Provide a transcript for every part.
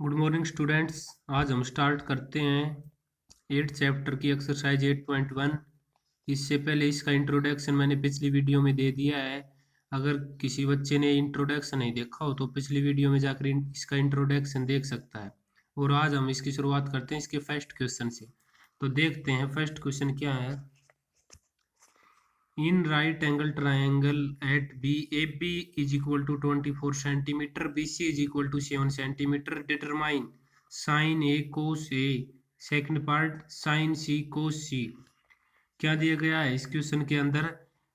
Good morning students. आज हम start करते हैं 8 चैप्टर की एक्सरसाइज 8.1। इससे पहले इसका इंट्रोडक्शन मैंने पिछली वीडियो में दे दिया है। अगर किसी बच्चे ने इंट्रोडक्शन नहीं देखा हो तो पिछली वीडियो में जाकर इसका इंट्रोडक्शन देख सकता है। और आज हम इसकी शुरुआत करते हैं इसके फर्स्ट क्वेश्चन से। तो देखते हैं फर्स्ट क्वेश्चन क्या है। In right angle triangle at AB is equal to 24 centimeter, BC is equal to 7 centimeter. Determine sin A cos A. Second part sin C cos C। क्या दिया गया है इस क्वेश्चन के अंदर?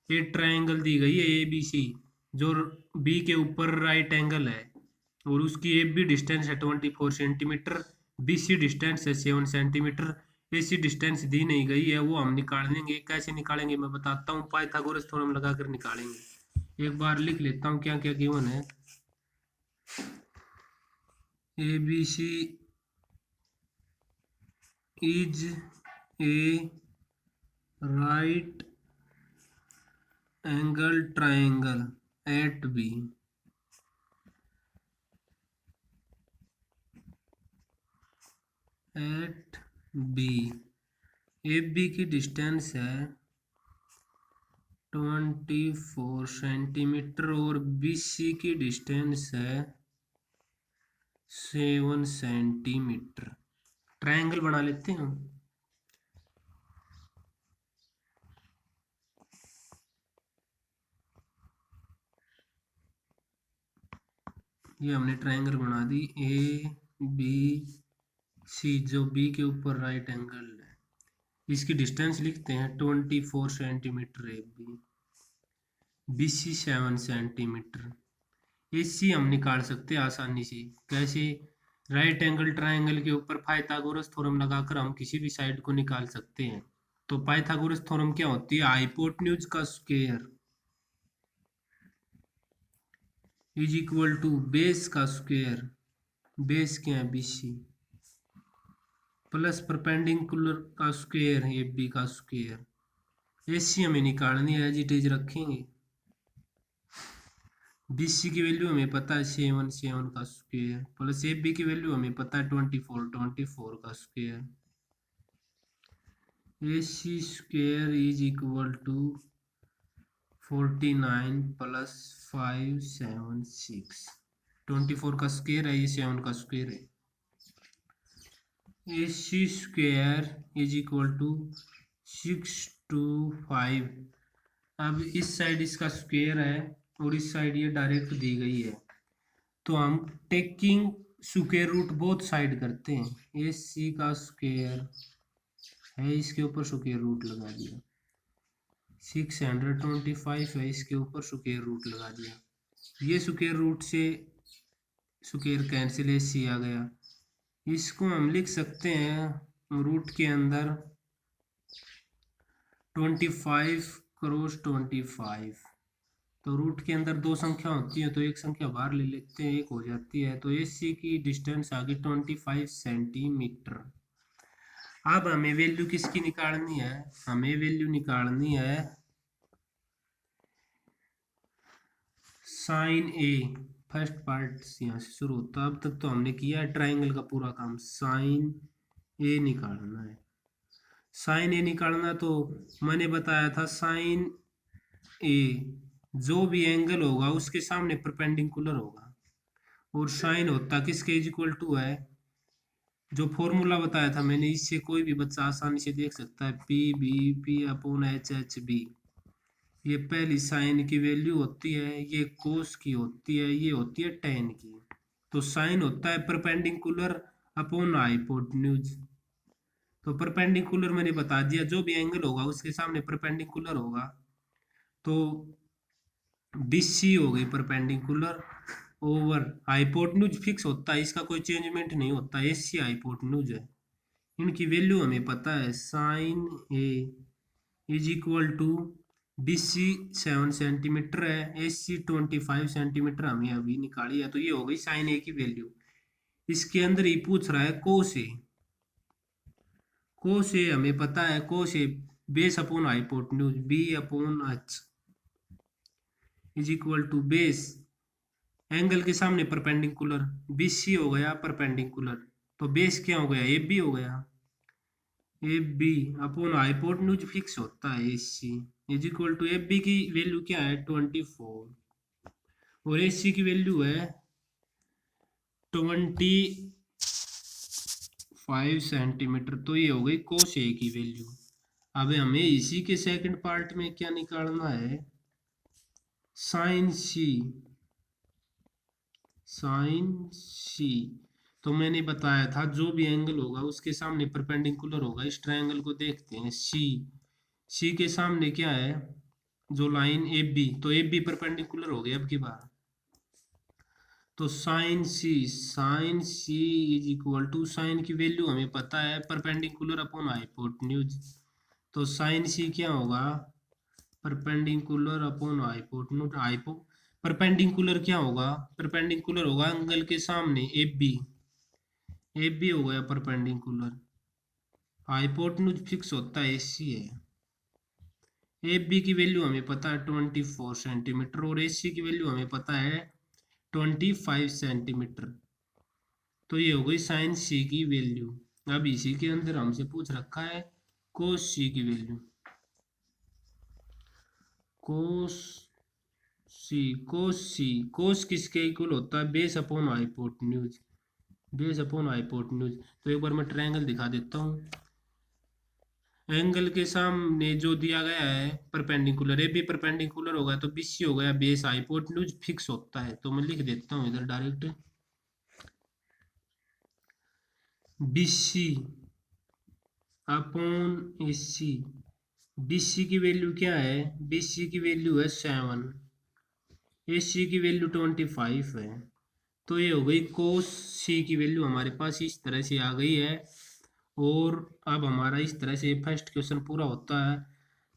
एक ट्रायंगल दी गई है ABC, जो B के ऊपर राइट एंगल है और उसकी AB डिस्टेंस है 24 सेंटीमीटर, BC डिस्टेंस है 7 सेंटीमीटर। ऐसी डिस्टेंस दी नहीं गई है, वो हम निकाल लेंगे। कैसे निकालेंगे मैं बताता हूँ, पाइथागोरस थ्योरम लगाकर निकालेंगे। एक बार लिख लेता हूँ क्या क्या गिवन है। ABC is a right angle triangle at B। At B AB की डिस्टेंस है 24 सेंटीमीटर और BC की डिस्टेंस है 7 सेंटीमीटर। ट्रायंगल बना लेते हैं हम। ये हमने ट्रायंगल बना दी ABC, जो B के ऊपर राइट एंगल है। इसकी डिस्टेंस लिखते हैं 24 centimetre AB, BC 7 centimetre. AC हम निकाल सकते हैं आसानी से। कैसे? राइट एंगल ट्रायंगल के ऊपर पाइथागोरस थ्योरम लगाकर हम किसी भी साइड को निकाल सकते हैं। तो पाइथागोरस थ्योरम क्या होती है? हाइपोटेन्यूज का square is equal to base का स्क्वायर, बेस क्या है BC, प्लस परपेंडिकुलर का स्क्वायर AB का स्क्वायर। AC हमें निकालनी है, एज इट इज रखेंगे। BC की वैल्यू हमें पता है 7 7 का स्क्वायर, प्लस AB की वैल्यू हमें पता है 24 24 का square. AC square is equal to 49 plus 5 7 6। 24 का स्क्वायर है, ये 7 का स्क्वायर है। AC square is equal to 625। अब इस साइड इसका स्क्वायर है और इस साइड ये डायरेक्ट दी गई है, तो हम taking square root both side करते हैं। AC का स्क्वायर है, इसके ऊपर स्क्वायर रूट लगा दिया। 625 है, इसके ऊपर स्क्वायर रूट लगा दिया। ये स्क्वायर रूट से स्क्वायर कैंसिल, AC आ गया। इसको हम लिख सकते हैं रूट के अंदर 25 क्रॉस 25। तो रूट के अंदर दो संख्या होती है तो एक संख्या बाहर ले लेते हैं, एक हो जाती है। तो AC की डिस्टेंस आ गई 25 सेंटीमीटर। अब हमें वैल्यू किसकी निकालनी है? हमें वैल्यू निकालनी है साइन A। फर्स्ट पार्ट यहाँ से शुरू होता है। अब तक तो हमने किया है ट्राइंगल का पूरा काम। साइन A निकालना है। साइन A निकालना तो मैंने बताया था, साइन A जो भी एंगल होगा उसके सामने परपेंडिकुलर होगा। और साइन होता किसके इज इक्वल टू है? जो फॉर्मूला बताया था मैंने, इससे कोई भी बच्चा आसानी से देख सकता है, P/H/B। ये पहली साइन की वैल्यू होती है, ये कोस की होती है, ये होती है टेन की। तो साइन होता है परपेंडिकुलर अपॉन हाइपोटेन्यूज। तो परपेंडिकुलर मैंने बता दिया, जो भी एंगल होगा उसके सामने परपेंडिकुलर होगा। तो BC हो गई परपेंडिकुलर ओवर हाइपोटेन्यूज फिक्स होता है, इसका कोई चेंजमेंट नहीं होता। AC हाइपोटेन्यूज है। इनकी वैल्यू हमें पता है, sine A is equal to BC 7 centimetre है, AC 25 सेंटीमीटर हमें अभी निकाली है। तो ये हो गई साइन A की वैल्यू। इसके अंदर ही पूछ रहा है कोस A। कोस A हमें पता है, cos A base upon hypotenuse B/H is equal to base angle के सामने परपेंडिकुलर, BC हो गया परपेंडिकुलर, तो बेस क्या हो गया, AB हो गया। AB अपॉन हाइपोटेन्यूज फिक्स होता है AC is equal to AB की वैल्यू क्या है 24 और AC की वैल्यू है 25 सेंटीमीटर। तो ये हो गई कोस A की वैल्यू। अब हमें इसी के सेकंड पार्ट में क्या निकालना है, साइन C। साइन C तो मैंने बताया था जो भी एंगल होगा उसके सामने परपेंडिकुलर होगा। इस ट्रायंगल को देखते हैं, C के सामने क्या है, जो लाइन AB, तो AB परपेंडिकुलर हो गया अब की बार। तो sine C is equal to, sine की वैल्यू हमें पता है परपेंडिकुलर अपॉन हाइपोटेन्यूज। तो साइन C क्या होगा, परपेंडिकुलर अपॉन हाइपोटेन्यूज। परपेंडिकुलर क्या होगा, परपेंडिकुलर होगा एंगल के सामने AB, AB हो गया परपेंडिकुलर। हाइपोटेन्यूज फिक्स होता है AC है। AB की वैल्यू हमें पता है 24 सेंटीमीटर और AC की वैल्यू हमें पता है 25 सेंटीमीटर। तो ये हो गई साइन C की वैल्यू। अब इसी के अंदर हमसे पूछ रखा है कोस C की वैल्यू। कोस कोस किसके इक्वल होता है, base upon hypotenuse. Base upon hypotenuse. तो एक बार मैं ट्रायंगल दिखा देता हूँ। एंगल के सामने जो दिया गया है परपेंडिकुलर, ए बी परपेंडिकुलर होगा तो BC हो गया बेस, हाइपोटेन्यूज फिक्स होता है। तो मैं लिख देता हूँ इधर direct, BC upon AC। BC की वैल्यू क्या है, BC की वैल्यू है 7, AC की वैल्यू 25 है। तो ये हो गई कोस C की वैल्यू हमारे पास इस तरह से आ गई है। और अब हमारा इस तरह से फर्स्ट क्वेश्चन पूरा होता है।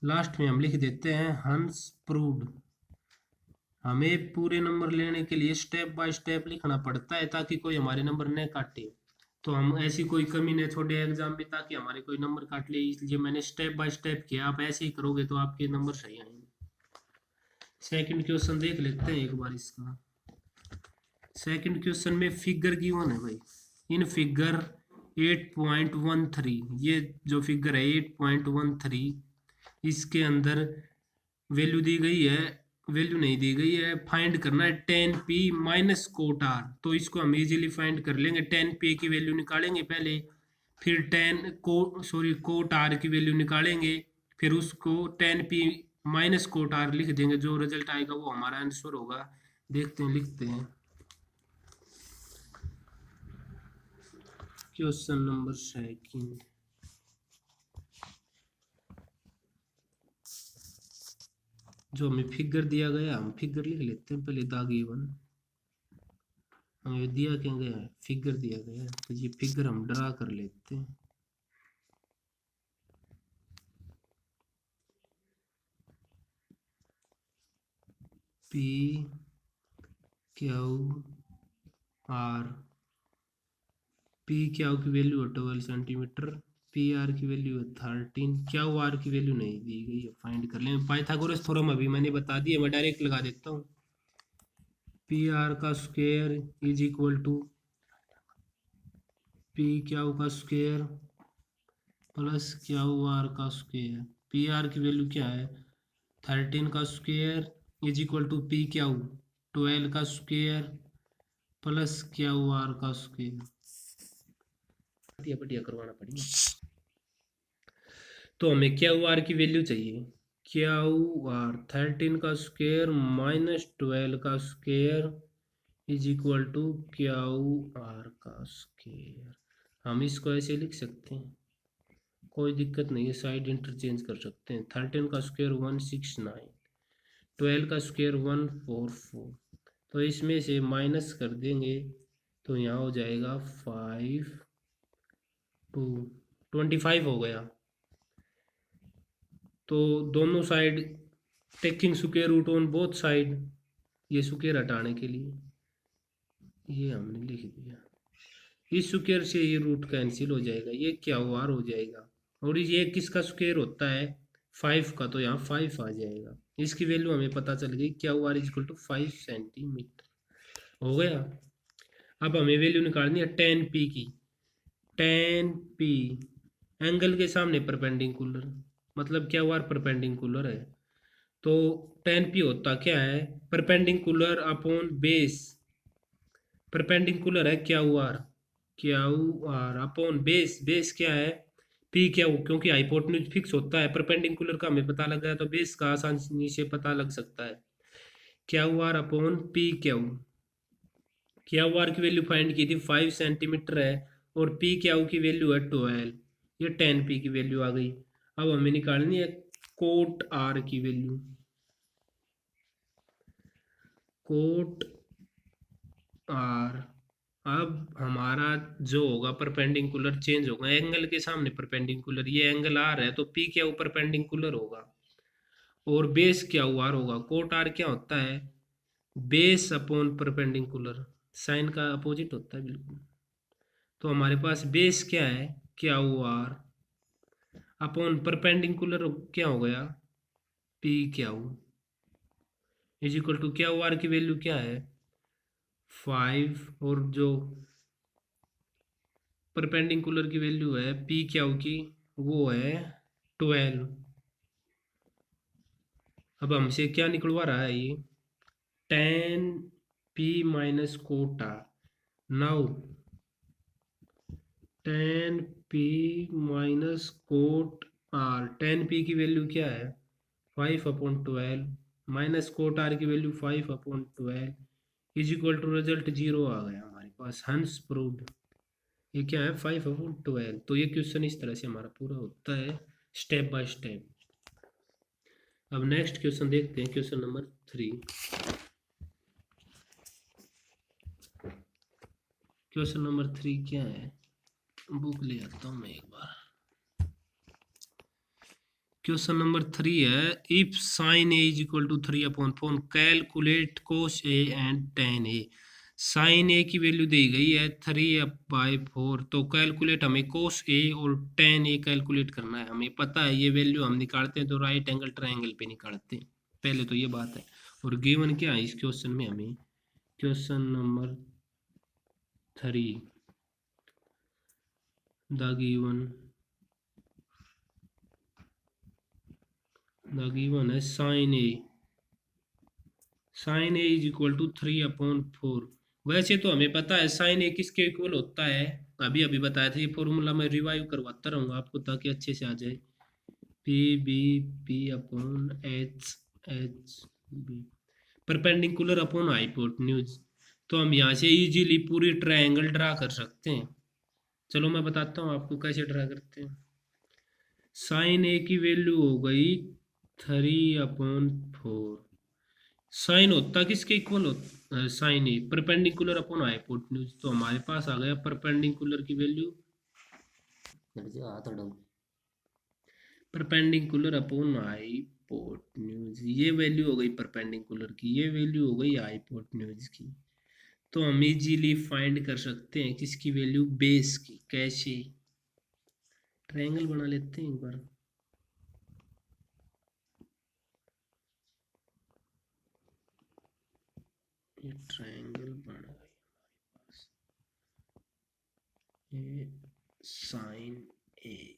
लास्ट में हम लिख देते हैं हंस प्रूव्ड। हमें पूरे नंबर लेने के लिए स्टेप बाय स्टेप लिखना पड़ता है ताकि कोई हमारे नंबर न काटे। तो हम ऐसी कोई कमी न छोड़े एग्जाम में ताकि हमारे कोई नंबर काट ले, इसलिए मैंने स्टेप बाय स्टेप किया। आप ऐसे ही करोगे तो आपके नंबर सही आएंगे। सेकंड क्वेश्चन देख लेते हैं एक बार इसका। सेकंड क्वेश्चन में फिगर गिवन है भाई। इन फिगर 8.13, ये जो फिगर है 8.13, इसके अंदर वैल्यू दी गई है, वैल्यू नहीं दी गई है, फाइंड करना है tan P minus cot R। तो इसको हम इजीली फाइंड कर लेंगे। tan P की वैल्यू निकालेंगे पहले, फिर कोट R की वैल्यू निकालेंगे, फिर उसको tan P minus cot R लिख देंगे। जो रिजल्ट आएगा वो हमारा आंसर होगा। देखते हैं, लिखते हैं क्वेश्चन नंबर सेकंड। जो हमें फिगर दिया गया हम फिगर लिख लेते हैं पहले, द गिवन। हमें दिया क्या गया है, फिगर दिया गया है, तो ये फिगर हम ड्रा कर लेते हैं। P Q R, P Q की वैल्यू है 12 सेंटीमीटर, PR की वैल्यू है 13, QR की वैल्यू नहीं दी गई है, फाइंड कर लें। पाइथागोरस थ्योरम अभी मैंने बता दिया, मैं डायरेक्ट लगा देता हूँ। PR का square is equal to PQ का स्क्वायर प्लस QR का स्क्वायर। PR की वैल्यू क्या है 13 का square is equal to PQ 12 का स्क्वायर प्लस QR का स्क्वायर। बढ़िया करवाना पड़ेगा। तो हमें QR की वैल्यू चाहिए, QR 13 का स्क्वायर माइनस 12 का square is equal to QR का स्क्वायर। हम इसको ऐसे लिख सकते हैं, कोई दिक्कत नहीं है, साइड इंटरचेंज कर सकते हैं। 13 का स्क्वायर 169, 12 का स्क्वायर 144, तो इसमें से माइनस कर देंगे तो यहाँ हो जाएगा 5 2 25 हो गया। तो दोनों side taking square root on both side, ये स्क्वायर हटाने के लिए ये हमने लिख दिया। इस स्क्वायर से ये रूट कैंसिल हो जाएगा, ये क्या QR हो जाएगा। और ये किसका स्क्वायर होता है 5 का, तो यहाँ 5 आ जाएगा। इसकी वैल्यू हमें पता चल गई, QR is equal to 5 centimetre. हो गया। अब हमें वैल्यू निकालनी है टेन पी की। टेन पी एंगल के सामने परपेंडिकुलर, मतलब क्या हुआ, परपेंडिकुलर है। तो टेन पी होता क्या है, परपेंडिकुलर अपॉन बेस। परपेंडिकुलर है क्या हुआ अपॉन बेस। बेस क्या है, पी क्या हो, क्योंकि हाइपोटेन्यूज फिक्स होता है, परपेंडिकुलर का हमें पता लग गया तो बेस का आसानी से पता लग सकता है। क्या हुआ अपॉन पी क्या हुआ की वैल्यू फाइंड की थी 5 सेंटीमीटर है, और पी क्या की वैल्यू है 12, ये 10 पी की वैल्यू आ गई। अब हमें निकालनी है कोट आर की वैल्यू। कोट आर, अब हमारा जो होगा परपेंडिकुलर चेंज होगा एंगल के सामने परपेंडिकुलर, ये एंगल आर है तो पी क्या हो परपेंडिकुलर होगा, और बेस क्या हो आर होगा। कोट आर क्या होता है, बेस अपॉन परपेंडिकुलर, साइन का अपोजिट होता है बिल्कुल। तो हमारे पास बेस क्या है, क्या हुआ आर अपॉन परपेंडिकुलर क्या हो गया, पी क्या हो इज इक्वल टू क्या हुआ आर की वैल्यू क्या है 5, और जो परपेंडिकुलर की वैल्यू है पी क्या की वो है 12। अब हमसे क्या निकलवा रहा है ये, tan P minus cot. Now tan P minus cot R, tan P की वैल्यू क्या है 5/12, माइनस कोट आर की value 5/12 is equal to result 0 आ गया हमारे पास, हंस प्रूव्ड। ये क्या है 5/12। तो ये क्वेश्चन इस तरह से हमारा पूरा होता है स्टेप बाय स्टेप। अब नेक्स्ट क्वेश्चन देखते हैं, क्वेश्चन नंबर 3। क्वेश्चन नंबर 3 क्या है, बुक ले आता हूँ मैं एक बार। क्वेश्चन नंबर 3 है, if sine A is equal to 3/4 calculate cos A and tan A. Sine A की वैल्यू दी गई है 3/4, तो कैलकुलेट हमें कोस ए और टेन ए कैलकुलेट करना है। हमें पता है ये वैल्यू हम निकालते हैं तो राइट एंगल ट्रायंगल पे निकालते हैं, पहले तो ये बात है। और गिवन क्या है इस क्वेश्चन में हमें, क्वेश्चन नंबर 3 द गिवन है sine A is equal to 3/4। वैसे तो हमें पता है साइन ए किसके इक्वल होता है, अभी अभी बताया था, ये फॉर्मूला मैं रिवाइव करवाता रहूंगा आपको ताकि अच्छे से आ जाए। P B P upon H H B, perpendicular upon hypotenuse. तो हम यहाँ से इजीली पूरी ट्रायंगल ड्रा कर सकते हैं। चलो मैं बताता हूँ आपको कैसे ड्रा करते हैं। साइन ए की वैल्यू हो गई 3/4। साइन होता किसके इक्वल होता, साइन ए परपेंडिकुलर अपॉन हाइपोटेन्यूज। तो हमारे पास आ गया परपेंडिकुलर की वैल्यू, परपेंडिकुलर अपॉन हाइपोटेन्यूज, ये वैल्यू हो गई परपेंडिकुलर की, ये वैल्यू हो गई हाइपोटेन्यूज की। तो हम इजीली फाइंड कर सकते हैं किसकी वैल्यू, बेस की। कैसे, ट्रायंगल बना लेते हैं एक बार। ये ट्रायंगल बना ये साइन ए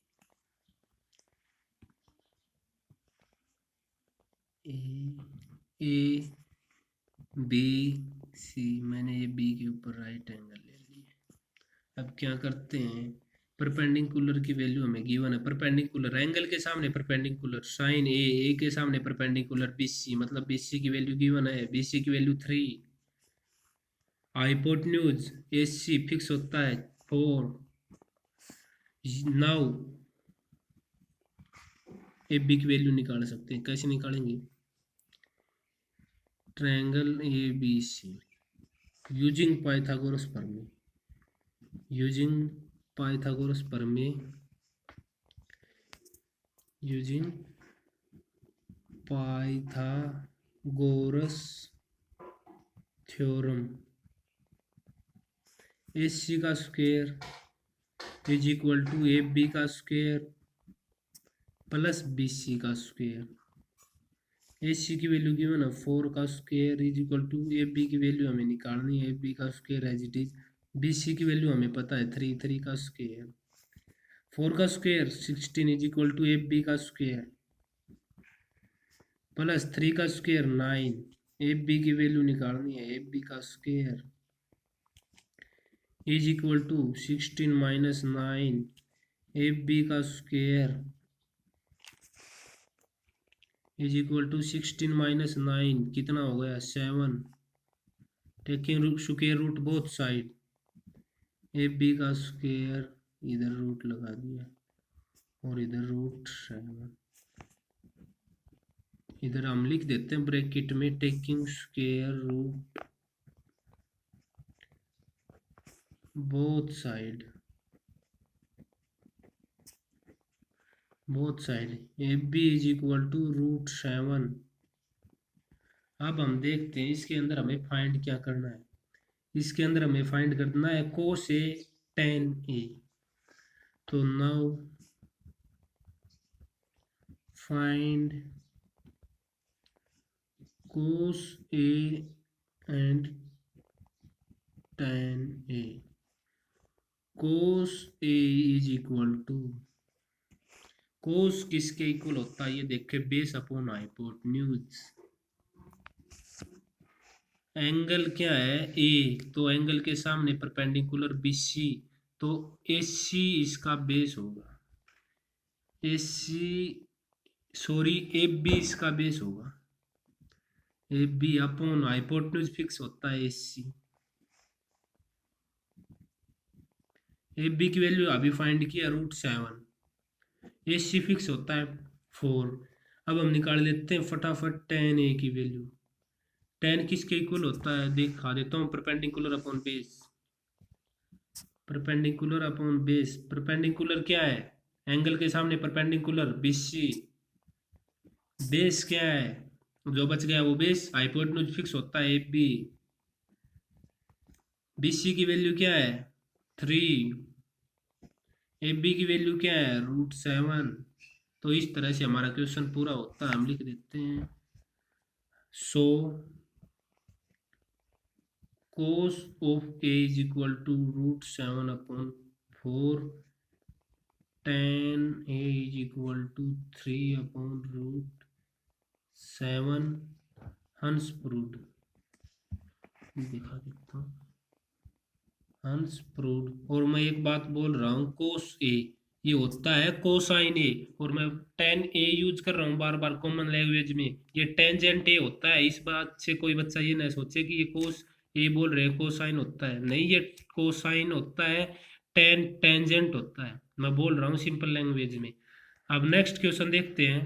ए बी सी, मैंने ये बी के ऊपर राइट एंगल ले लिया। अब क्या करते हैं, परपेंडिकुलर की वैल्यू हमें गिवन है, परपेंडिकुलर एंगल के सामने परपेंडिकुलर, साइन ए के सामने परपेंडिकुलर बी सी, मतलब बी सी की वैल्यू गिवन है, बी सी की value 3। Hypotenuse A C fix होता है 4। नाउ ए बी की वैल्यू निकाल सकते हैं, कैसे निकालेंगे, triangle A B C using Pythagoras प्रमेय, यूजिंग पाइथागोरस प्रमेय, using Pythagoras theorem, A C का square is equal to A B का स्क्वायर प्लस बी सी का स्क्वायर। ए सी की वैल्यू गिवन है 4 का square is equal to A B की value हमें निकालनी है, ए बी का square as it is, B C की वैल्यू हमें पता है 3 का स्क्वायर, 4 का square 16 is equal to A B का स्क्वायर प्लस 3 का स्क्वायर 9, ए बी की वैल्यू निकालनी है, ए बी का square is equal to 16 minus 9, A B का square is equal to 16 minus 9 कितना हो गया 7, taking square root both side, A B का स्क्वायर इधर रूट लगा दिया और इधर रूट 7, इधर हम लिख देते हैं ब्रैकेट में taking square root both side A B is equal to root 7। अब हम देखते हैं इसके अंदर हमें फाइंड क्या करना है, इसके अंदर हमें फाइंड करना है कोस ए टेन ए, तो now find cos A and tan A, cos A is equal to, cos किसके इक्वल होता है ये देखे, बेस अपॉन हाइपोटेन्यूज, एंगल क्या है A, तो एंगल के सामने परपेंडिकुलर BC, तो AC इसका बेस होगा, AC सॉरी AB इसका बेस होगा, A B upon hypotenuse fix होता है AC, ए बी की वैल्यू अभी फाइंड किया रूट 7, AC फिक्स होता है 4। अब हम निकाल लेते हैं फटाफट tan A की वैल्यू, tan किसके इक्वल होता है दिखा देता हूँ, perpendicular upon base, perpendicular upon base, perpendicular क्या है एंगल के सामने परपेंडिकुलर BC, बेस क्या है जो बच गया वो बेस, हाइपोटेन्यूज फिक्स होता है AB, BC की वैल्यू क्या है 3, AB की वैल्यू क्या है रूट 7। तो इस तरह से हमारा क्वेश्चन पूरा होता है, हम लिख देते हैं so cos of A is equal to root 7 upon 4, tan A is equal to 3 upon root 7, hence proved, दिखा देता हूँ हंस प्रूव्ड। और मैं एक बात बोल रहा हूँ कोस ए ये होता है कोसाइन ए, और मैं टेन ए यूज कर रहा हूँ बार बार कॉमन लैंग्वेज में, ये टेंजेंट ए होता है, इस बात से कोई बच्चा ये ना सोचे कि ये कोस ए बोल रहे हैं कोसाइन होता है, नहीं ये कोसाइन होता है, टेन टेंजेंट होता है, मैं बोल रहा हूँ सिंपल लैंग्वेज में। अब नेक्स्ट क्वेश्चन देखते हैं,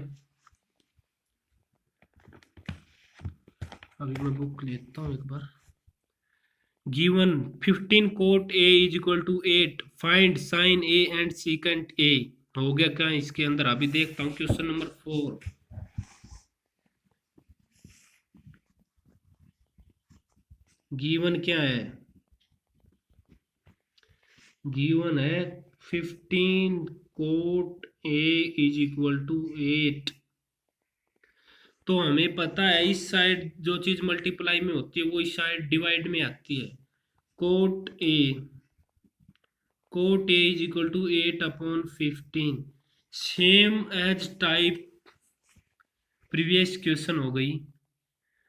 अभी मैं बुक लेता हूँ एक बार। Given 15 cot A is equal to 8, find sine A and secant A, हो गया क्या इसके अंदर, अभी देखता हूँ क्वेश्चन नंबर 4। गिवन क्या है, गिवन है 15 cot A is equal to 8, तो हमें पता है इस साइड जो चीज मल्टीप्लाई में होती है वो इस साइड डिवाइड में आती है, cot A is equal to 8 upon 15, same as type previous question हो गई।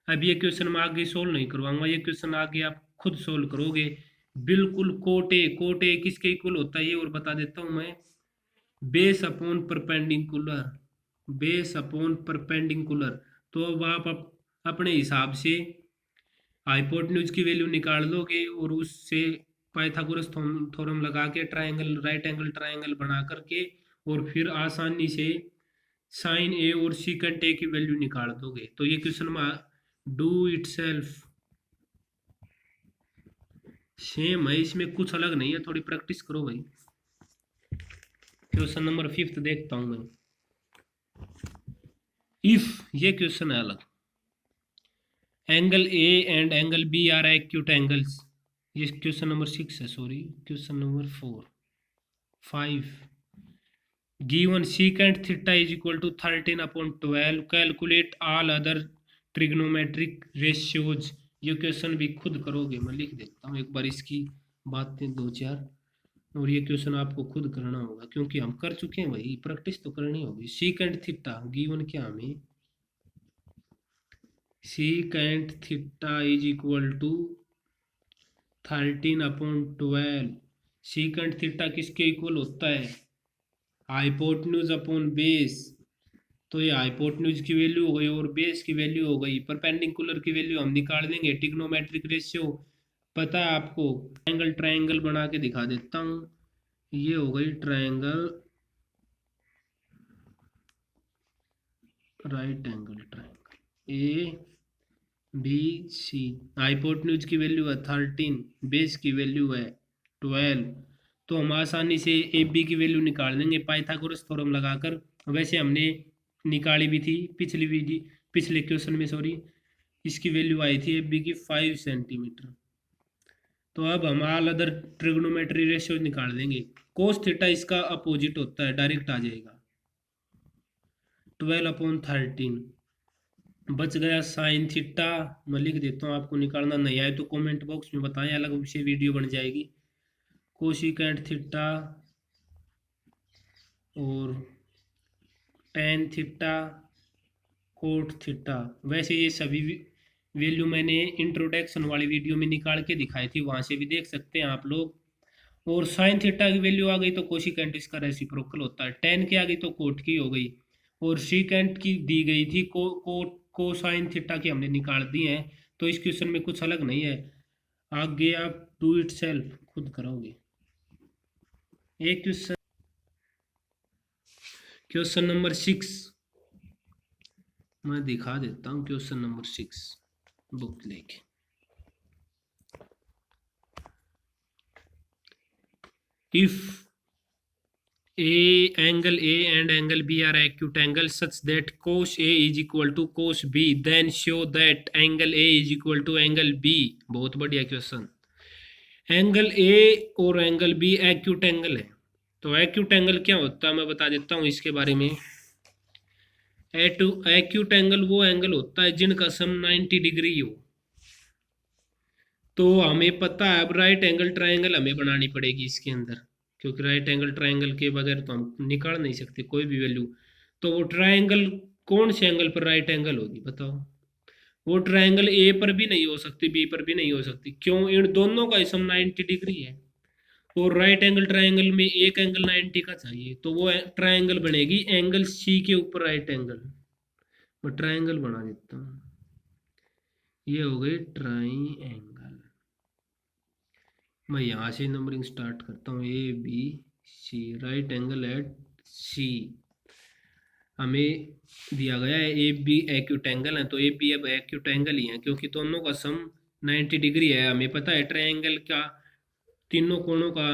अब ये क्वेश्चन मैं आगे सोल्व नहीं करवाऊंगा, ये क्वेश्चन आगे आप खुद सोल्व करोगे, बिल्कुल कोट ए किसके इक्वल होता है ये और बता देता हूं मैं, base upon perpendicular, base upon perpendicular. तो अब आप अपने हिसाब से हाइपोटेन्यूज की वैल्यू निकाल लोगे और उससे पाइथागोरस थ्योरम लगा के ट्रायंगल राइट एंगल ट्रायंगल बना करके और फिर आसानी से साइन ए और सीकेंट ए की वैल्यू निकाल दोगे। तो ये क्वेश्चन में डू इट सेल्फ सेम है, इसमें कुछ अलग नहीं है, थोड़ी प्रैक्टिस करो भाई। क्वेश्चन नंबर 5 देखता हूं मैं, इफ ये क्वेश्चन है अलग, angle A and angle B are acute angles, ये क्वेश्चन नंबर 6 है, sorry question number 4 5 given secant theta is equal to 13/12, calculate all other trigonometric ratios. ये क्वेश्चन भी खुद करोगे, मैं लिख देता हूँ एक बार इसकी बातें दो चार, और ये क्वेश्चन आपको खुद करना होगा क्योंकि हम कर चुके हैं, वही प्रैक्टिस तो करनी होगी। सीकेंट थीटा गिवन क्या हमें, secant theta is equal to 13/12। Secant theta किसके इक्वल होता है, हाइपोटेन्यूज अपॉन बेस। तो ये हाइपोटेन्यूज की वैल्यू हो गई और बेस की वैल्यू हो गई, परपेंडिकुलर की वैल्यू हम निकाल देंगे। ट्रिग्नोमेट्रिक रेशियो पता है आपको, ट्रायंगल ट्रायंगल बना के दिखा देता हूँ। ये हो गई triangle, right angle triangle A B C. Hypotenuse की वैल्यू है 13, बेस की वैल्यू है 12। तो हम आसानी से ए बी की वैल्यू निकाल देंगे पाइथागोरस थ्योरम लगाकर। वैसे हमने निकाली भी थी पिछले क्वेश्चन में, सॉरी। इसकी वैल्यू आई थी ए बी की 5 सेंटीमीटर। तो अब हम ऑल अदर ट्रिग्नोमेट्री रेशियो निकाल देंगे। कोस थीटा इसका अपोजिट होता है, डायरेक्ट आ जाएगा 12/13। बच गया साइन थीटा, मैं लिख देता हूँ, आपको निकालना नहीं आए तो कमेंट बॉक्स में बताएं, अलग से वीडियो बन जाएगी। कोसिकेंट थीटा और टेन थीटा, कोट थीटा। वैसे ये सभी वैल्यू मैंने इंट्रोडक्शन वाली वीडियो में निकाल के दिखाई थी, वहां से भी देख सकते हैं आप लोग। और साइन थीटा की वैल्यू आ गई तो कोसिकेंट इसका रेसिप्रोकल होता है, टेन की आ गई तो कोट की हो गई, और सीकेंट की दी गई थी को साइन थीटा की हमने निकाल दी है। तो इस क्वेश्चन में कुछ अलग नहीं है, आगे आप डू इट सेल्फ खुद करोगे। एक क्वेश्चन, क्वेश्चन नंबर 6 मैं दिखा देता हूँ। क्वेश्चन नंबर 6 बुक लेके, if angle A and angle B are acute angles such that cos A is equal to cos B, then show that angle A is equal to angle B। बहुत बढ़िया question. Angle A और angle B acute angle है। तो acute angle क्या होता है मैं बता देता हूँ इसके बारे में। एक्यूट एंगल वो एंगल होता है जिनका सम 90 डिग्री हो। तो हमें पता है अब राइट एंगल ट्रायंगल हमें बनानी पड़ेगी इसके अंदर, क्योंकि राइट एंगल ट्रायंगल के बगैर तो हम निकाल नहीं सकते कोई भी वैल्यू। तो वो ट्रायंगल कौन से एंगल पर राइट एंगल होगी बताओ। वो ट्रायंगल ए पर भी नहीं हो सकती, बी पर भी नहीं हो सकती, क्यों, इन दोनों का सम 90 डिग्री है। और राइट एंगल ट्रायंगल में एक एंगल 90 का चाहिए, तो वो ट्रायंगल बनेगी एंगल सी के ऊपर राइट एंगल। मैं ट्रायंगल बना देता हूँ, ये हो गई ट्रायंगल। मैं यहाँ से नंबरिंग स्टार्ट करता हूँ, A B C, right angle at C. हमें दिया गया है ए बी एक्यूट एंगल है, तो ए बी अब एक्यूट एंगल ही है क्योंकि दोनों का सम 90 डिग्री है। हमें पता है ट्रायंगल का तीनों कोणों का,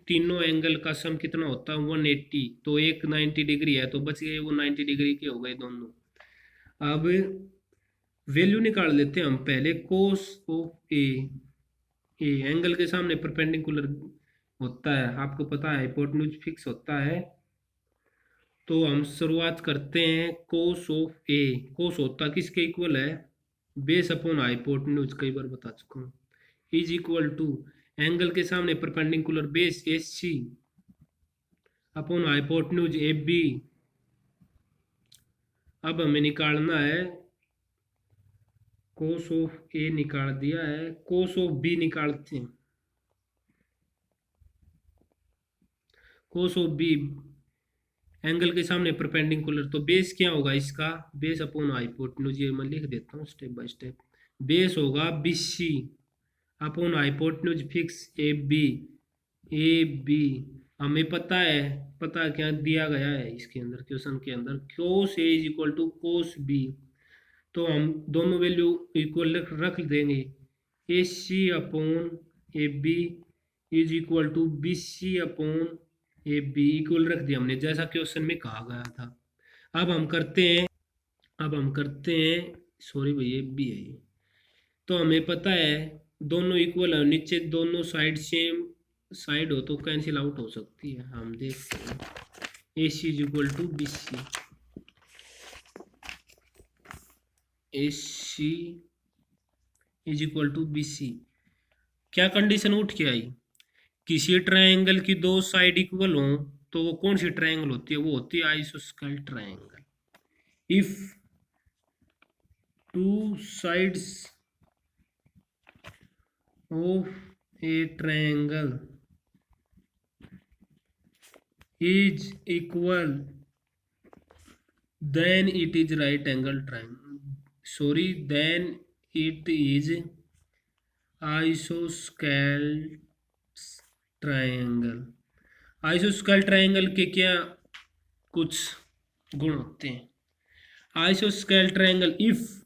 तीनों एंगल का सम कितना होता है 180, तो एक 90 डिग्री है, तो बच गए वो 90 डिग्री के हो गए दोनों। अब वैल्यू निकाल लेते हैं हम पहले। Cos of A, A angle के सामने परपेंडिकुलर होता है, आपको पता है हाइपोटेन्यूज फिक्स होता है। तो हम शुरुआत करते हैं कोस ऑफ ए। कोस होता किसके इक्वल है, बेस अपॉन हाइपोटेन्यूज, कई बार बता चुका हूँ, इज इक्वल टू एंगल के सामने perpendicular base S C upon hypotenuse A B. अब हमें निकालना है कोस ऑफ ए, निकाल दिया है, कोस ऑफ बी निकालते हैं। कोस ऑफ बी एंगल के सामने परपेंडिकुलर, तो बेस क्या होगा इसका, बेस अपॉन हाइपोटेन्यूज, ये मैं लिख देता हूँ स्टेप बाय स्टेप। बेस होगा B C upon hypotenuse fix A B. A B हमें पता है, पता क्या दिया गया है इसके अंदर, क्वेश्चन के अंदर cos A is equal to cos B. तो हम दोनों वैल्यू इक्वल रख देंगे, A C upon A B is equal to B C upon A B, equal रख दिया हमने जैसा क्वेश्चन में कहा गया था। अब हम करते हैं सॉरी भैया बी है ये। तो हमें पता है दोनों इक्वल है, नीचे दोनों साइड सेम साइड हो तो कैंसिल आउट हो सकती है, हम देखते हैं। AC is equal to BC, AC is equal to BC। क्या कंडीशन उठ के आई? किसी ट्रायंगल की दो साइड इक्वल हो तो वो कौन सी ट्रायंगल होती है? वो होती है आइसोस्केल triangle. If two sides of a triangle is equal then it is right angle triangle, sorry, then it is isosceles triangle। आइसोस्केल ट्रायंगल के क्या कुछ गुण होते हैं? आइसोस्केल triangle, if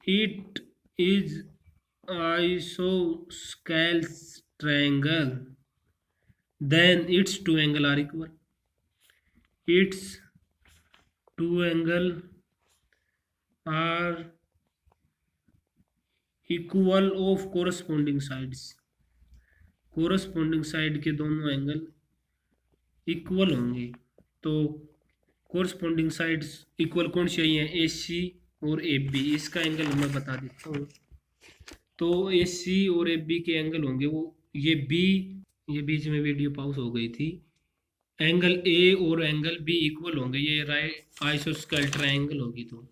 it is isosceles triangle then its two angle are equal, its two angle are equal of corresponding sides, corresponding side के दोनों एंगल इक्वल होंगे। तो कोरस्पोंडिंग साइड्स इक्वल कौन सी आई हैं? AC और AB। इसका एंगल मैं बता देता हूँ। तो AC और AB के एंगल होंगे वो ये B, ये बीच में वीडियो पॉज हो गई थी। एंगल A और एंगल B इक्वल होंगे, ये राइट आइसोस्केल ट्रायंगल होगी। तो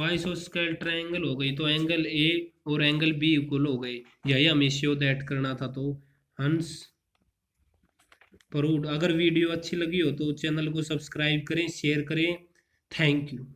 आइसोस्केल ट्रायंगल हो गई तो एंगल A और एंगल B इक्वल हो गए। यही हमें शो दैट करना था। तो हंस प्रूव्ड। अगर वीडियो अच्छी लगी हो तो चैनल को सब्सक्राइब करें, शेयर करें। Thank you.